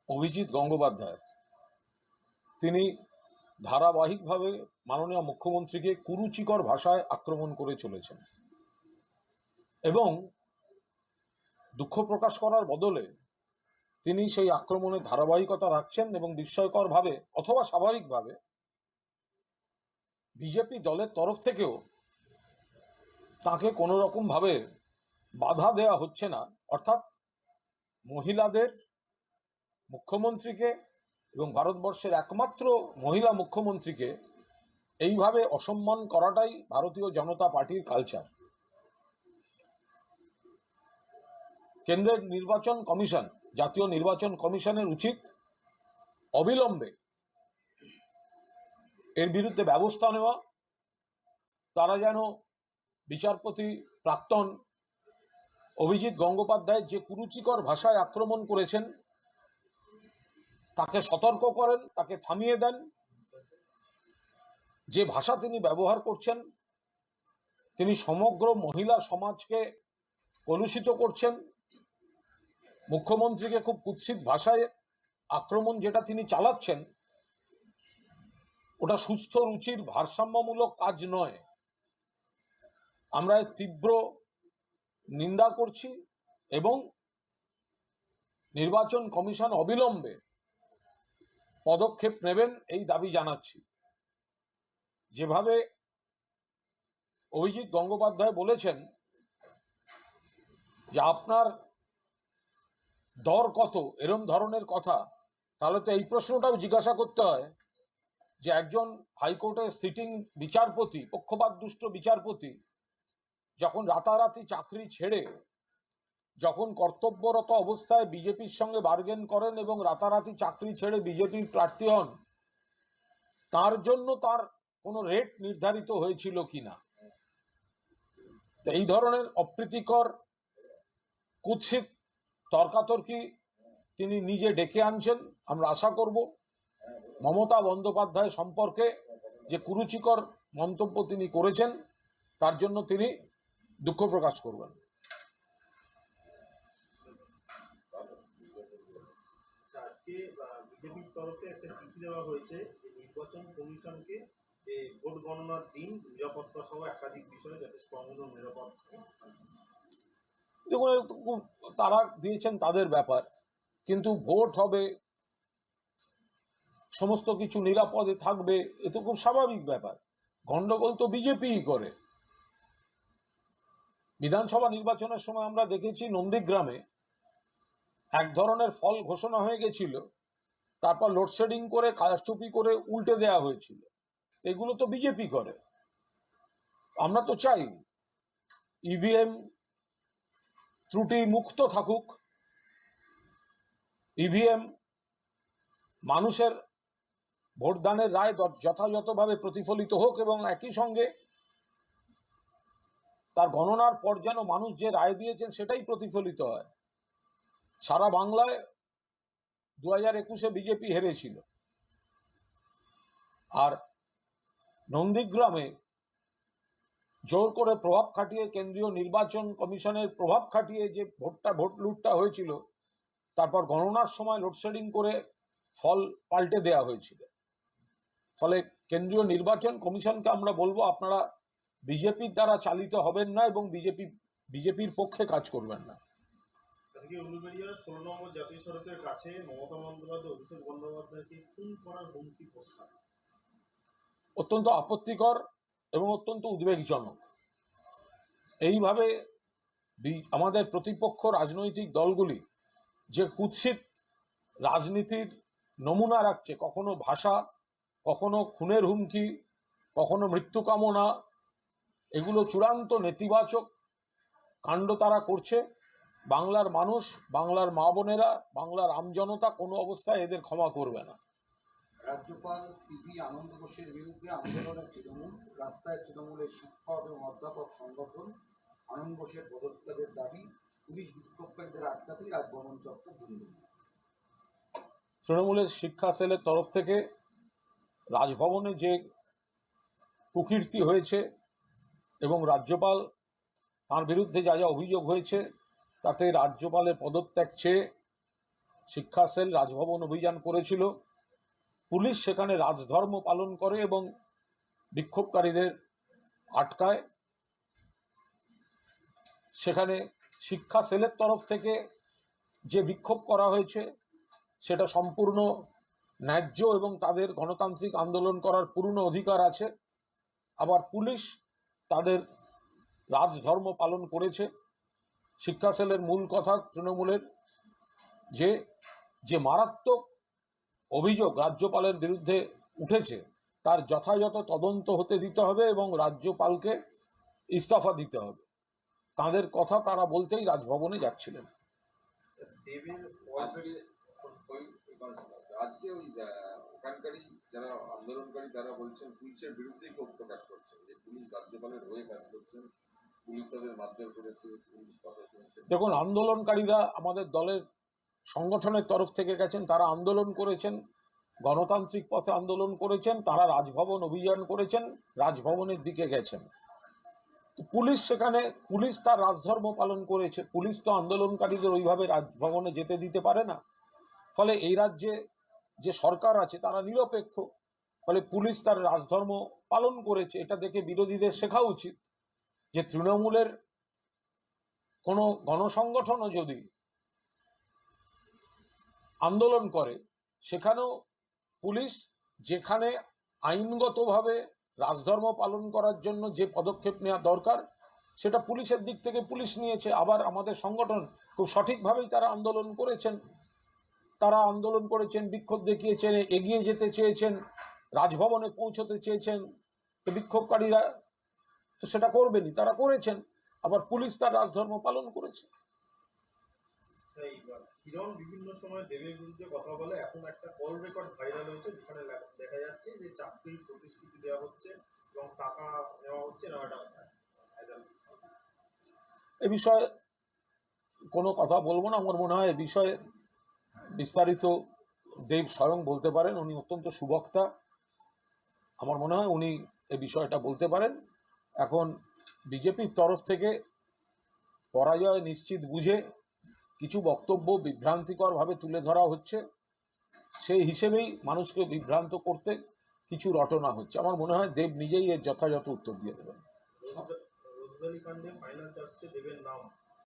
অভিজিৎ গঙ্গোপাধ্যায় তিনি ধারাবাহিকভাবে মাননীয় মুখ্যমন্ত্রীকে কুরুচিকর ভাষায় আক্রমণ করে চলেছেন এবং দুঃখ প্রকাশ করার বদলে তিনি সেই আক্রমণের ধারাবাহিকতা রাখছেন এবং বিস্ময়করভাবে অথবা স্বাভাবিকভাবে বিজেপি দলের তরফ থেকেও তাকে কোনো রকম ভাবে বাধা দেওয়া হচ্ছে না, অর্থাৎ মহিলাদের মুখ্যমন্ত্রীকে এবং ভারতবর্ষের একমাত্র মহিলা মুখ্যমন্ত্রীকে এইভাবে অসম্মান করাটাই ভারতীয় জনতা পার্টির কালচার। কেন্দ্রের নির্বাচন কমিশন, জাতীয় নির্বাচন কমিশনের উচিত অবিলম্বে এর বিরুদ্ধে ব্যবস্থা নেওয়া। তারা যেন বিচারপতি প্রাক্তন অভিজিৎ গঙ্গোপাধ্যায় যে কুরুচিকর ভাষায় আক্রমণ করেছেন তাকে সতর্ক করেন, তাকে থামিয়ে দেন। যে ভাষা তিনি ব্যবহার করছেন, তিনি সমগ্র মহিলা সমাজকে কলুষিত করছেন। মুখ্যমন্ত্রীকে খুব কুৎসিত ভাষায় আক্রমণ যেটা তিনি চালাচ্ছেন, ওটা সুস্থ রুচির ভারসাম্যমূলক কাজ নয়। আমরা এর তীব্র নিন্দা করছি এবং নির্বাচন কমিশন অবিলম্বে পদক্ষেপ নেবেন এই দাবি জানাচ্ছি। যেভাবে অভিজিৎ গঙ্গোপাধ্যায় বলেছেন যে আপনার দর কত, এরম ধরনের কথা, তাহলে তো এই প্রশ্নটাও জিজ্ঞাসা করতে হয় যে একজন হাইকোর্টের সিটিং বিচারপতি, পক্ষপাতদুষ্ট বিচারপতি, যখন রাতারাতি চাকরি ছেড়ে, যখন কর্তব্যরত অবস্থায় বিজেপির সঙ্গে বার্গেন করেন এবং রাতারাতি চাকরি ছেড়ে বিজেপির প্রার্থী হন, তার জন্য তার কোনো রেট নির্ধারিত হয়েছিল কিনা। তো এই ধরনের অপ্রীতিকর কুৎসিত তর্কাতর্কি তিনি নিজে ডেকে আনছেন। আমরা আশা করব মমতা বন্দ্যোপাধ্যায় সম্পর্কে যে কুরুচিকর মন্তব্য তিনি করেছেন তার জন্য তিনি দুঃখ প্রকাশ করবেন। আজকে বিজেপির তরফে একটা চিঠি দেওয়া হয়েছে যে নির্বাচন কমিশনকে যে ভোট গণনার দিন নিরাপত্তা সহ একাধিক বিষয়ে যাতে সংগ্রহ নিরাপদ। দেখুন, তারা দিয়েছেন তাদের ব্যাপার, কিন্তু ভোট হবে, সমস্ত কিছু নিরাপদে থাকবে, এ তো খুব স্বাভাবিক ব্যাপার। গন্ডগোল তো বিজেপিই করে। বিধানসভা নির্বাচনের সময় আমরা দেখেছি নন্দীগ্রামে এক ধরনের ফল ঘোষণা হয়ে গেছিল, তারপর লোডশেডিং করে কারচুপি করে উল্টে দেয়া হয়েছিল। এগুলো তো বিজেপি করে। আমরা তো চাই ইভিএম ত্রুটি মুক্ত থাকুক, ইভিএম মানুষের ভোটদানের রায় যথাযথভাবে প্রতিফলিত হোক এবং একই সঙ্গে তার গণনার পর যেন মানুষ যে রায় দিয়েছেন সেটাই প্রতিফলিত হয়। সারা বাংলায় 2021-এ বিজেপি হেরেছিল, আর নন্দীগ্রামে জোর করে প্রভাব খাটিয়ে কেন্দ্রীয় নির্বাচন কমিশনের প্রভাব খাটিয়ে যে ভোট লুটটা হয়েছিল, তারপর গণনার সময় লোডশেডিং করে ফল পাল্টে দেয়া হয়েছিল। ফলে কেন্দ্রীয় নির্বাচন কমিশনকে আমরা বলবো, আপনারা বিজেপির দ্বারা চালিত হবেন না এবং বিজেপির পক্ষে কাজ করবেন না। আজকে উলুবেড়িয়া 16 নম্বর জাতীয় সড়কের কাছে মমতা বন্দ্যোপাধ্যায় অভিষেক বন্দ্যোপাধ্যায়কে খুন করার হুমকি প্রস্তাব অত্যন্ত আপত্তিকর এবং অত্যন্ত উদ্বেগজনক। এইভাবে আমাদের প্রতিপক্ষ রাজনৈতিক দলগুলি যে কুৎসিত রাজনীতির নমুনা রাখছে, কখনো ভাষা, কখনো খুনের হুমকি, কখনো মৃত্যু কামনা, এগুলো চূড়ান্ত নেতিবাচক কাণ্ড তারা করছে। বাংলার মানুষ, বাংলার মা বোনেরা, বাংলার আমজনতা কোনো অবস্থায় এদের ক্ষমা করবে না। রাজ্যপাল সিভি আনন্দ বোসের বিরুদ্ধে আন্দোলনের তৃণমূল, রাস্তায় তৃণমূলের শিক্ষক এবং অধ্যাপক সংগঠন, আনন্দ বোসের পদত্যাগের দাবি, পুলিশ বিক্ষোভকারীদের আটকাতে রাজভবন চত্বর বন্ধ। তৃণমূলের শিক্ষা সেলের তরফ থেকে রাজভবনে যে কুকীর্তি হয়েছে এবং রাজ্যপাল তার বিরুদ্ধে যা যা অভিযোগ হয়েছে, তাতে রাজ্যপালের পদত্যাগ চেয়ে শিক্ষা সেল রাজভবন অভিযান করেছিল। পুলিশ সেখানে রাজধর্ম পালন করে এবং বিক্ষোভকারীদের আটকায়। সেখানে শিক্ষা সেলের তরফ থেকে যে বিক্ষোভ করা হয়েছে সেটা সম্পূর্ণ ন্যায্য এবং তাদের গণতান্ত্রিক আন্দোলন করার পূর্ণ অধিকার আছে। আবার পুলিশ তাদের রাজধর্ম পালন করেছে। শিক্ষা সেলের মূল কথা তৃণমূলের যে মারাত্মক অভিযোগ রাজ্যপালের বিরুদ্ধে উঠেছে তার যথাযথ তদন্ত হতে দিতে হবে এবং রাজ্যপালকে ইস্তফা দিতে হবে। তাদের কথা তারা বলতেই রাজভবনে যাচ্ছিলেন। দেবের আজকে আজকে ওই ওখানকারই যারা আন্দোলনকারী তারা বলছেন পুলিশের বিরুদ্ধেই ক্ষোভ প্রকাশ করছেন যে পুলিশ রাজ্যপালের হয়ে কাজ করছেন, পুলিশ তাদের মারধর করেছে, পুলিশ কথা শুনছে। দেখুন, আন্দোলনকারীরা আমাদের দলের সংগঠনের তরফ থেকে গেছেন, তারা আন্দোলন করেছেন, গণতান্ত্রিক পথে আন্দোলন করেছেন, তারা রাজভবন অভিযান করেছেন, রাজভবনের দিকে গেছেন। পুলিশ সেখানে পুলিশ তার রাজধর্ম পালন করেছে। পুলিশ তো আন্দোলনকারীদের ওইভাবে রাজভবনে যেতে দিতে পারে না। ফলে এই রাজ্যে যে সরকার আছে তারা নিরপেক্ষ। ফলে পুলিশ তার রাজধর্ম পালন করেছে। এটা দেখে বিরোধীদের শেখা উচিত যে তৃণমূলের কোনো গণসংগঠনও যদি আন্দোলন করে সেখানেও পুলিশ যেখানে আইনগতভাবে রাজধর্ম পালন করার জন্য যে পদক্ষেপ নেওয়া দরকার সেটা পুলিশের দিক থেকে পুলিশ নিয়েছে। আবার আমাদের সংগঠন খুব সঠিকভাবেই তারা আন্দোলন করেছেন, বিক্ষোভ দেখিয়েছেন, এগিয়ে যেতে চেয়েছেন, রাজভবনে পৌঁছতে চেয়েছেন। তো বিক্ষোভকারীরা তো সেটা করবেনই, তারা করেছেন। আবার পুলিশ তার রাজধর্ম পালন করেছে। কিরণ বিভিন্ন সময় দেবের বিরুদ্ধে কথা বলে, এখন একটা কল রেকর্ড ভাইরাল হয়েছে যেখানে দেখা যাচ্ছে যে চাকরির প্রতিশ্রুতি দেওয়া হচ্ছে এবং টাকা নেওয়া হচ্ছে না। এ বিষয়ে কোনো কথা বলবো না। আমার মনে হয় এ বিষয়ে বিস্তারিত দেব স্বয়ং বলতে পারেন। উনি অত্যন্ত সুবক্তা। আমার মনে হয় উনি এ বিষয়টা বলতে পারেন। এখন বিজেপির তরফ থেকে পরাজয় নিশ্চিত বুঝে কিছু বক্তব্য বিভ্রান্তিকরভাবে তুলে ধরা হচ্ছে, সেই হিসেবেই মানুষকে বিভ্রান্ত করতে কিছু রটনা হচ্ছে। আমার মনে হয় দেব নিজেই এর যথাযথ উত্তর দিয়ে দেবেন। রোজভ্যালি কাণ্ডে ফাইনাল চার্জে দেবের নাম